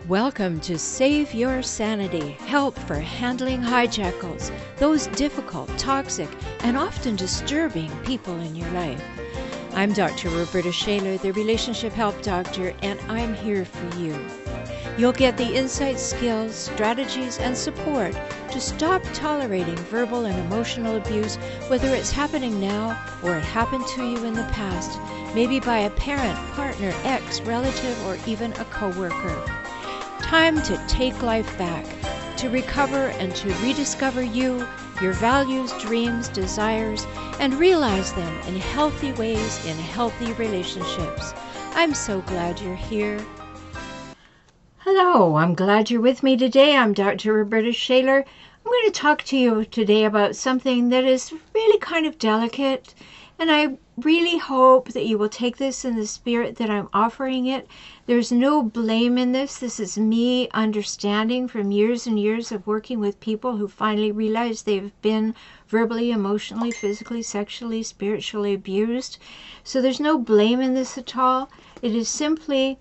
Welcome to Save Your Sanity, help for handling hijackals, those difficult, toxic, and often disturbing people in your life. I'm Dr. Rhoberta Shaler, the Relationship Help Doctor, and I'm here for you. You'll get the insight, skills, strategies, and support to stop tolerating verbal and emotional abuse, whether it's happening now or it happened to you in the past, maybe by a parent, partner, ex, relative, or even a coworker. Time to take life back, to recover and to rediscover you, your values, dreams, desires, and realize them in healthy ways in healthy relationships. I'm so glad you're here. Hello, I'm glad you're with me today. I'm Dr. Rhoberta Shaler. I'm going to talk to you today about something that is really kind of delicate, and I really hope that you will take this in the spirit that I'm offering it. There's no blame in this. This is me understanding from years and years of working with people who finally realize they've been verbally, emotionally, physically, sexually, spiritually abused. So there's no blame in this at all. It is simply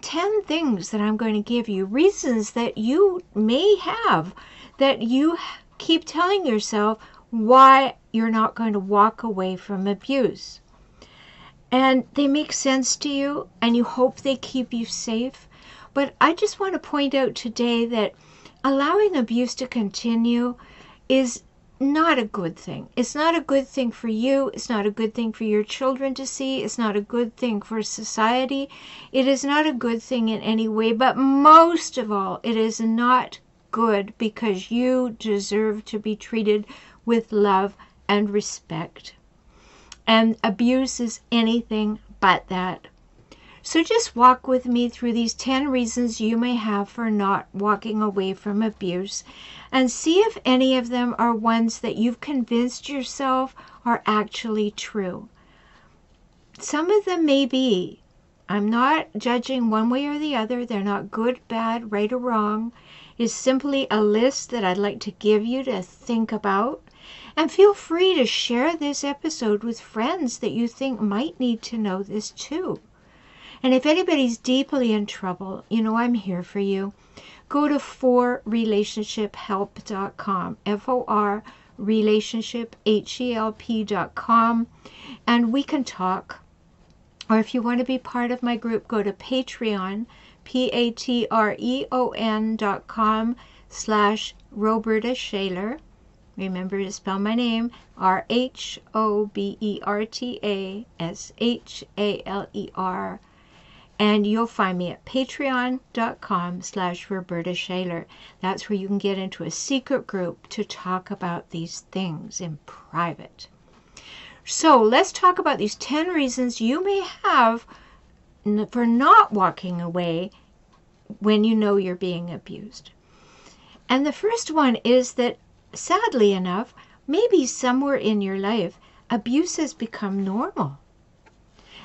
10 things that I'm going to give you, reasons that you may have, that you keep telling yourself why you're not going to walk away from abuse. And they make sense to you, and you hope they keep you safe. But I just want to point out today that allowing abuse to continue is not a good thing. It's not a good thing for you. It's not a good thing for your children to see. It's not a good thing for society. It is not a good thing in any way. But most of all, it is not good because you deserve to be treated with love and respect. And abuse is anything but that. So just walk with me through these 10 reasons you may have for not walking away from abuse, and see if any of them are ones that you've convinced yourself are actually true. Some of them may be. I'm not judging one way or the other. They're not good, bad, right or wrong. It's simply a list that I'd like to give you to think about. And feel free to share this episode with friends that you think might need to know this too. And if anybody's deeply in trouble, you know I'm here for you. Go to forrelationshiphelp.com, forrelationshiphelp.com, and we can talk. Or if you want to be part of my group, go to Patreon, patreon.com/Rhoberta Shaler. Remember to spell my name, RHOBERTASHALER. And you'll find me at patreon.com/Rhoberta Shaler. That's where you can get into a secret group to talk about these things in private. So let's talk about these 10 reasons you may have for not walking away when you know you're being abused. And the first one is that, sadly enough, maybe somewhere in your life, abuse has become normal.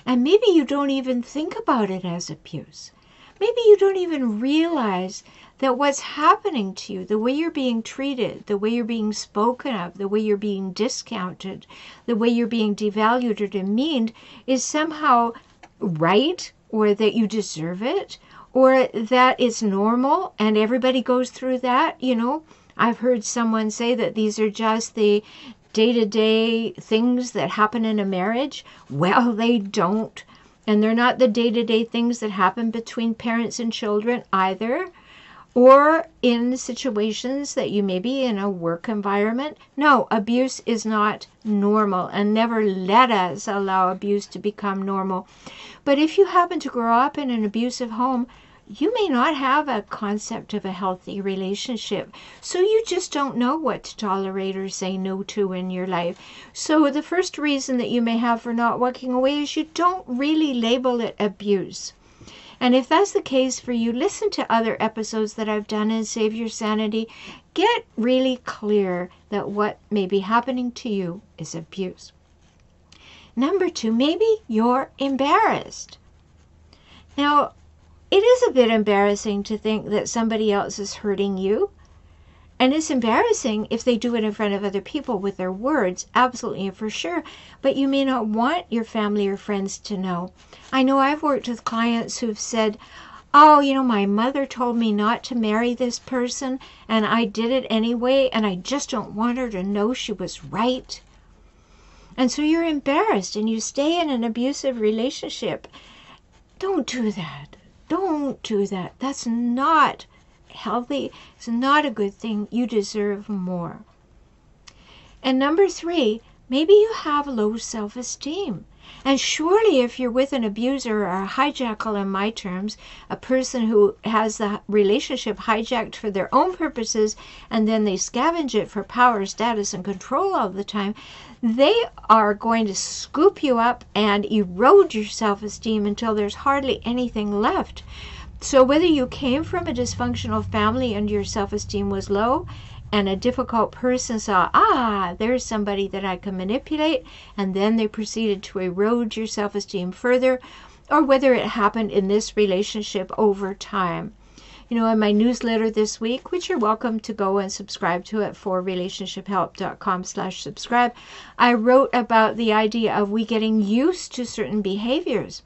And maybe you don't even think about it as abuse. Maybe you don't even realize that what's happening to you, the way you're being treated, the way you're being spoken of, the way you're being discounted, the way you're being devalued or demeaned is somehow right, or that you deserve it, or that it's normal and everybody goes through that. You know, I've heard someone say that these are just the day-to-day things that happen in a marriage. Well, they don't. And they're not the day-to-day things that happen between parents and children either, or in situations that you may be in a work environment. No, abuse is not normal, and never let us allow abuse to become normal. But if you happen to grow up in an abusive home, you may not have a concept of a healthy relationship, so you just don't know what to tolerate or say no to in your life. So the first reason that you may have for not walking away is you don't really label it abuse. And if that's the case for you, listen to other episodes that I've done in Save Your Sanity. Get really clear that what may be happening to you is abuse. Number 2, maybe you're embarrassed. Now, it is a bit embarrassing to think that somebody else is hurting you. And it's embarrassing if they do it in front of other people with their words, absolutely and for sure. But you may not want your family or friends to know. I know I've worked with clients who've said, Oh, my mother told me not to marry this person, and I did it anyway, and I just don't want her to know she was right. And so you're embarrassed and you stay in an abusive relationship. Don't do that. Don't do that. That's not healthy. It's not a good thing. You deserve more. And number 3, maybe you have low self-esteem. And surely if you're with an abuser or a hijackal, in my terms, a person who has the relationship hijacked for their own purposes and then they scavenge it for power, status, and control all the time, they are going to scoop you up and erode your self-esteem until there's hardly anything left. So whether you came from a dysfunctional family and your self-esteem was low, and a difficult person saw, there's somebody that I can manipulate, and then they proceeded to erode your self-esteem further, or whether it happened in this relationship over time. In my newsletter this week, which you're welcome to go and subscribe to at forrelationshiphelp.com/subscribe, I wrote about the idea of we getting used to certain behaviors.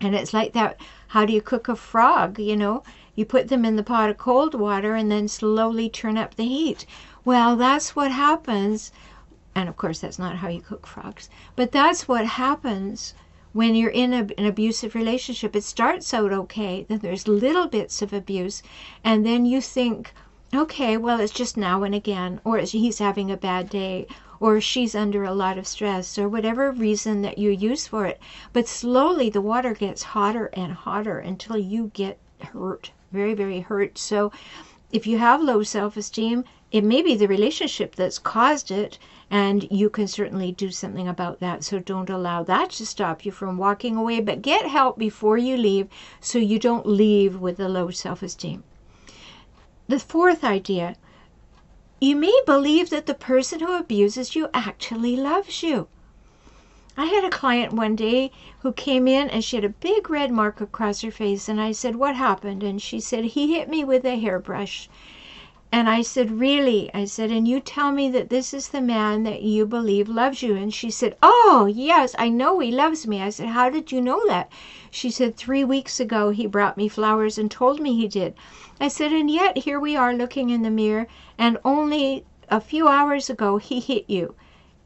And it's like that, how do you cook a frog, You put them in the pot of cold water and then slowly turn up the heat. Well, that's what happens. And of course, that's not how you cook frogs. But that's what happens when you're in an abusive relationship. It starts out okay. Then there's little bits of abuse. And then you think, okay, well, it's just now and again. Or he's having a bad day. Or she's under a lot of stress. Or whatever reason that you use for it. But slowly the water gets hotter and hotter until you get hurt. Very, very hurt. So if you have low self-esteem, it may be the relationship that's caused it, and you can certainly do something about that. So don't allow that to stop you from walking away, but get help before you leave so you don't leave with a low self-esteem. The 4th idea, you may believe that the person who abuses you actually loves you. I had a client one day who came in and she had a big red mark across her face, and I said, what happened? And she said, he hit me with a hairbrush. And I said, really? I said, and you tell me that this is the man that you believe loves you? And she said, oh, yes, I know he loves me. I said, how did you know that? She said, 3 weeks ago he brought me flowers and told me he did. I said, and yet here we are looking in the mirror, and only a few hours ago he hit you.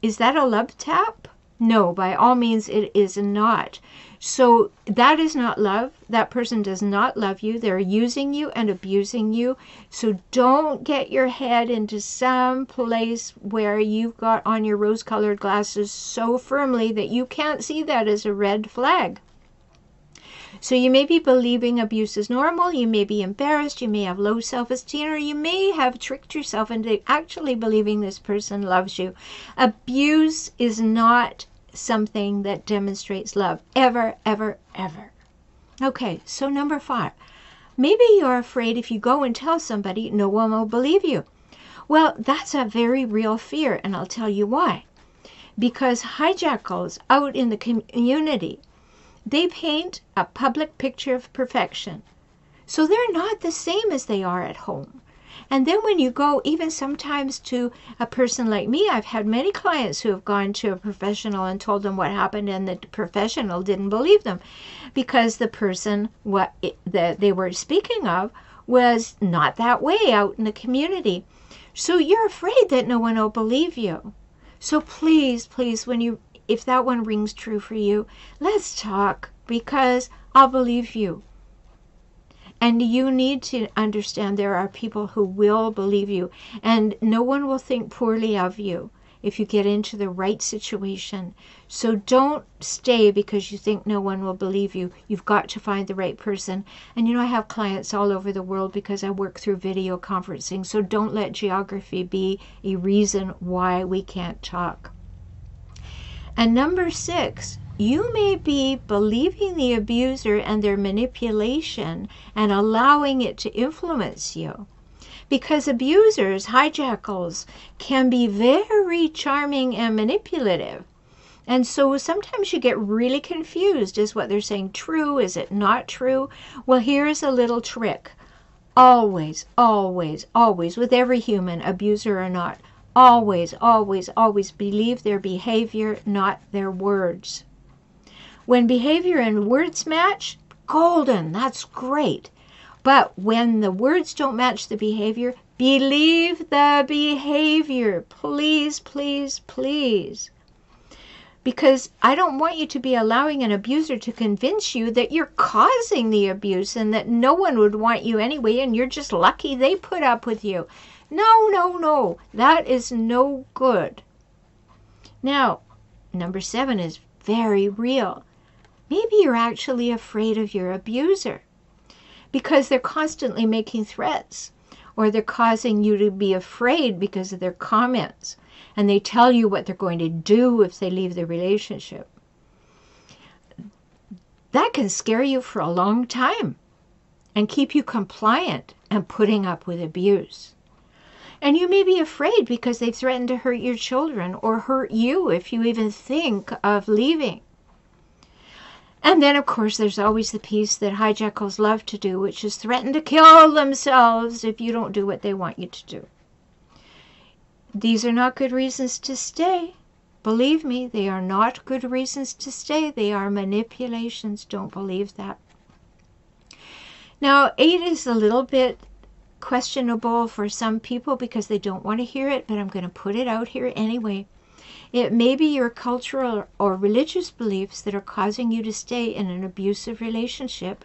Is that a love tap? No, by all means it is not. So that is not love. That person does not love you. They're using you and abusing you. So don't get your head into some place where you've got on your rose-colored glasses so firmly that you can't see that as a red flag. So you may be believing abuse is normal, you may be embarrassed, you may have low self-esteem, or you may have tricked yourself into actually believing this person loves you. Abuse is not something that demonstrates love, ever, ever, ever. Okay, so number 5. Maybe you're afraid if you go and tell somebody, no one will believe you. Well, that's a very real fear, and I'll tell you why. Because hijackals out in the community, they paint a public picture of perfection. So they're not the same as they are at home. And then when you go, even sometimes to a person like me, I've had many clients who have gone to a professional and told them what happened, and the professional didn't believe them because the person that they were speaking of was not that way out in the community. So you're afraid that no one will believe you. So please, please, if that one rings true for you, let's talk, because I'll believe you. And you need to understand there are people who will believe you, and no one will think poorly of you if you get into the right situation. So don't stay because you think no one will believe you. You've got to find the right person. And I have clients all over the world because I work through video conferencing. So don't let geography be a reason why we can't talk. And number 6, you may be believing the abuser and their manipulation and allowing it to influence you. Because abusers, hijackals, can be very charming and manipulative. And so sometimes you get really confused. Is what they're saying true? Is it not true? Well, here's a little trick. Always, always, always, with every human, abuser or not, always, always, always believe their behavior, not their words. When behavior and words match, golden. That's great. But when the words don't match the behavior, believe the behavior. Please, please, please. Because I don't want you to be allowing an abuser to convince you that you're causing the abuse and that no one would want you anyway and you're just lucky they put up with you. No, no, no. That is no good. Now, number 7 is very real. Maybe you're actually afraid of your abuser because they're constantly making threats, or they're causing you to be afraid because of their comments, and they tell you what they're going to do if they leave the relationship. That can scare you for a long time and keep you compliant and putting up with abuse. And you may be afraid because they threaten to hurt your children or hurt you if you even think of leaving. And then, of course, there's always the piece that hijackals love to do, which is threaten to kill themselves if you don't do what they want you to do. These are not good reasons to stay. Believe me, they are not good reasons to stay. They are manipulations. Don't believe that. Now, 8 is a little bit questionable for some people because they don't want to hear it, but I'm going to put it out here anyway. It may be your cultural or religious beliefs that are causing you to stay in an abusive relationship,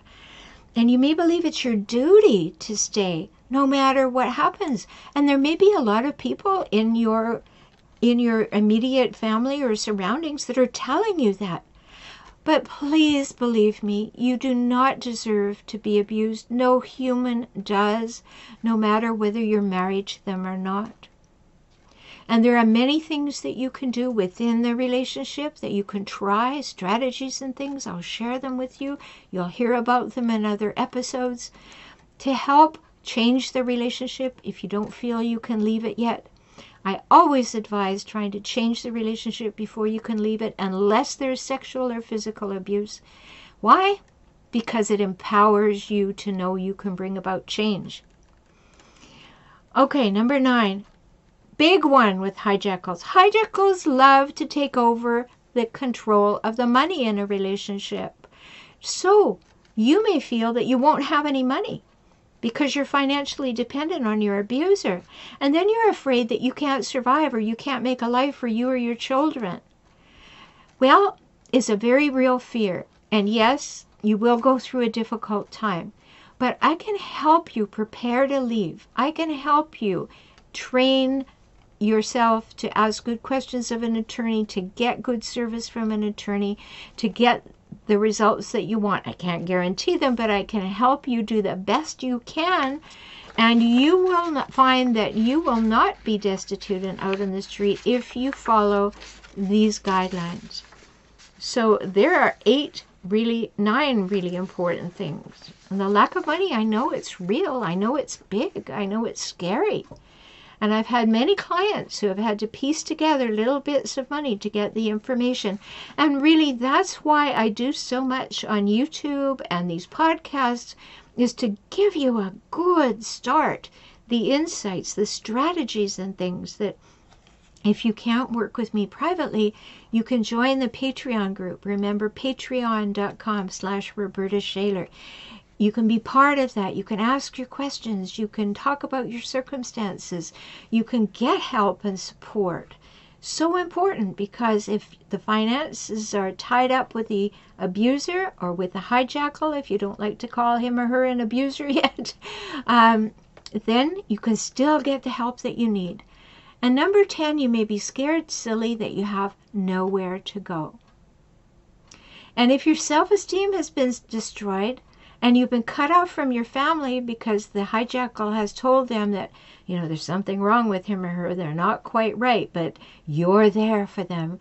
and you may believe it's your duty to stay no matter what happens. And there may be a lot of people in your immediate family or surroundings that are telling you that. But please believe me, you do not deserve to be abused. No human does, no matter whether you're married to them or not. And there are many things that you can do within the relationship that you can try, strategies and things. I'll share them with you. You'll hear about them in other episodes to help change the relationship if you don't feel you can leave it yet. I always advise trying to change the relationship before you can leave it, unless there's sexual or physical abuse. Why? Because it empowers you to know you can bring about change. Okay, number 9. Big one with hijackals. Hijackals love to take over the control of the money in a relationship. So you may feel that you won't have any money because you're financially dependent on your abuser. And then you're afraid that you can't survive or you can't make a life for you or your children. Well, it's a very real fear. And yes, you will go through a difficult time. But I can help you prepare to leave. I can help you train yourself to ask good questions of an attorney, to get good service from an attorney, to get the results that you want. I can't guarantee them, but I can help you do the best you can, and you will not find that you will not be destitute and out on the street if you follow these guidelines. So there are 9 really important things. And the lack of money, I know it's real. I know it's big. I know it's scary. And I've had many clients who have had to piece together little bits of money to get the information. And really, that's why I do so much on YouTube and these podcasts, is to give you a good start, the insights, the strategies and things that if you can't work with me privately, you can join the Patreon group. Remember, patreon.com/Rhoberta Shaler. You can be part of that. You can ask your questions. You can talk about your circumstances. You can get help and support. So important, because if the finances are tied up with the abuser or with the hijackal, if you don't like to call him or her an abuser yet, then you can still get the help that you need. And number 10, you may be scared silly that you have nowhere to go. And if your self-esteem has been destroyed, and you've been cut off from your family because the hijackal has told them that, there's something wrong with him or her, they're not quite right, but you're there for them.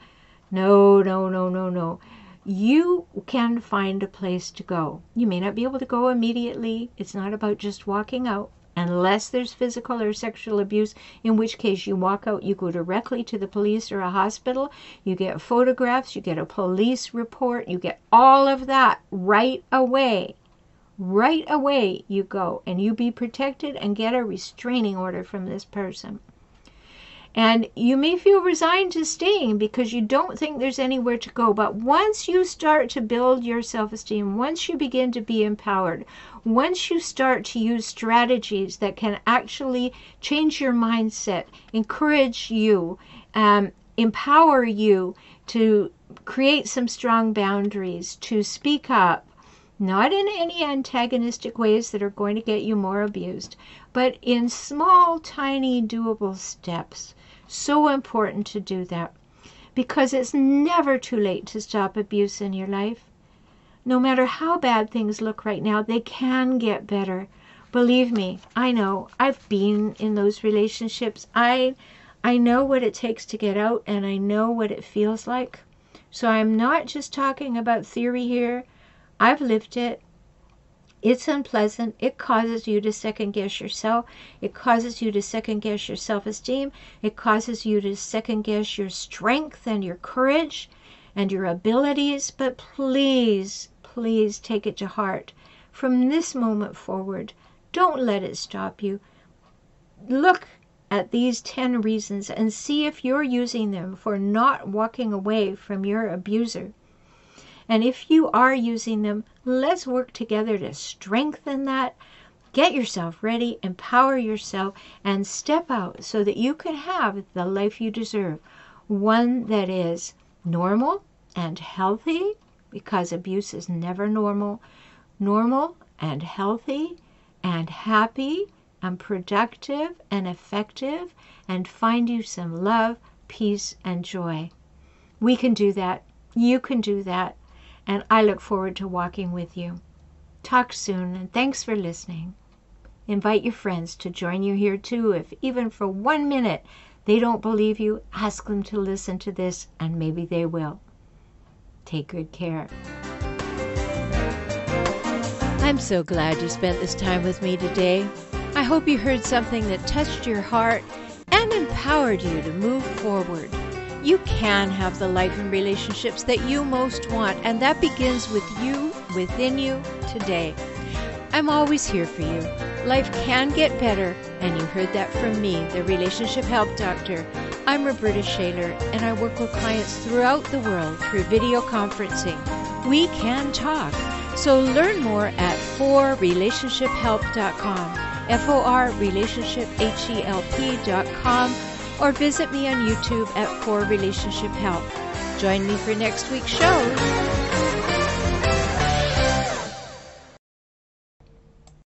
No, no, no, no, no. You can find a place to go. You may not be able to go immediately. It's not about just walking out, unless there's physical or sexual abuse, in which case you walk out, you go directly to the police or a hospital, you get photographs, you get a police report, you get all of that right away. Right away you go, and you be protected and get a restraining order from this person. And you may feel resigned to staying because you don't think there's anywhere to go. But once you start to build your self-esteem, once you begin to be empowered, once you start to use strategies that can actually change your mindset, encourage you, empower you to create some strong boundaries, to speak up, not in any antagonistic ways that are going to get you more abused, but in small, tiny, doable steps. So important to do that, because it's never too late to stop abuse in your life. No matter how bad things look right now, they can get better. Believe me, I know. I've been in those relationships. I know what it takes to get out, and I know what it feels like. So I'm not just talking about theory here. I've lived it. It's unpleasant. It causes you to second guess yourself. It causes you to second guess your self-esteem. It causes you to second guess your strength and your courage and your abilities. But please, please take it to heart. From this moment forward, don't let it stop you. Look at these 10 reasons and see if you're using them for not walking away from your abuser. And if you are using them, let's work together to strengthen that. Get yourself ready, empower yourself, and step out so that you can have the life you deserve. One that is normal and healthy, because abuse is never normal. Normal and healthy and happy and productive and effective, and find you some love, peace, and joy. We can do that. You can do that. And I look forward to walking with you. Talk soon, and thanks for listening. Invite your friends to join you here too. If even for 1 minute they don't believe you, ask them to listen to this, and maybe they will. Take good care. I'm so glad you spent this time with me today. I hope you heard something that touched your heart and empowered you to move forward. You can have the life and relationships that you most want, and that begins with you, within you, today. I'm always here for you. Life can get better, and you heard that from me, the Relationship Help Doctor. I'm Rhoberta Shaler, and I work with clients throughout the world through video conferencing. We can talk. So learn more at forrelationshiphelp.com, forrelationshiphelp.com, or visit me on YouTube at For Relationship Help. Join me for next week's show.